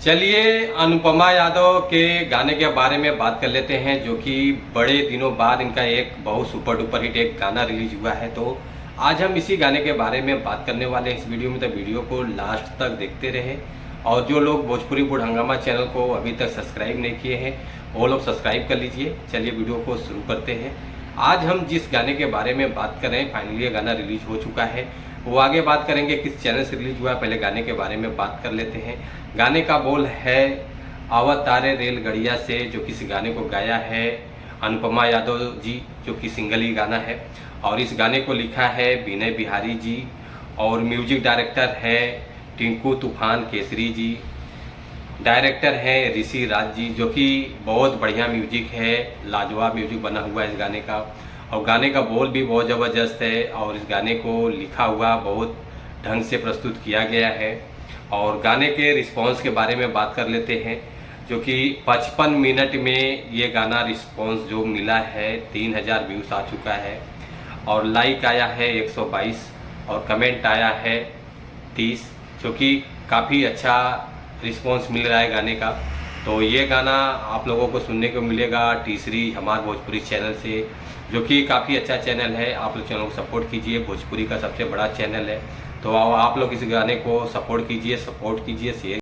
चलिए अनुपमा यादव के गाने के बारे में बात कर लेते हैं, जो कि बड़े दिनों बाद इनका एक बहुत सुपर डुपर हिट एक गाना रिलीज हुआ है। तो आज हम इसी गाने के बारे में बात करने वाले हैं इस वीडियो में। तो वीडियो को लास्ट तक देखते रहे और जो लोग भोजपुरी बुढ़ हंगामा चैनल को अभी तक सब्सक्राइब नहीं किए हैं वो लोग सब्सक्राइब कर लीजिए। चलिए वीडियो को शुरू करते हैं। आज हम जिस गाने के बारे में बात कर रहे हैं, फाइनली ये गाना रिलीज हो चुका है। वो आगे बात करेंगे किस चैनल से रिलीज हुआ है, पहले गाने के बारे में बात कर लेते हैं। गाने का बोल है अवतारे रेलगड़िया से, जो कि इस गाने को गाया है अनुपमा यादव जी, जो कि सिंगल ही गाना है। और इस गाने को लिखा है विनय बिहारी जी और म्यूजिक डायरेक्टर है टिंकू तूफान केसरी जी। डायरेक्टर है ऋषि राज जी, जो कि बहुत बढ़िया म्यूजिक है, लाजवाब म्यूजिक बना हुआ है इस गाने का। और गाने का बोल भी बहुत ज़बरदस्त है और इस गाने को लिखा हुआ बहुत ढंग से प्रस्तुत किया गया है। और गाने के रिस्पॉन्स के बारे में बात कर लेते हैं, जो कि 55 मिनट में ये गाना रिस्पॉन्स जो मिला है 3000 व्यूज़ आ चुका है और लाइक आया है 122 और कमेंट आया है 30, जो कि काफ़ी अच्छा रिस्पॉन्स मिल रहा है गाने का। तो ये गाना आप लोगों को सुनने को मिलेगा तीसरी हमारे भोजपुरी चैनल से, जो कि काफ़ी अच्छा चैनल है। आप लोग चैनल को सपोर्ट कीजिए, भोजपुरी का सबसे बड़ा चैनल है। तो आप लोग इस गाने को सपोर्ट कीजिए, शेयर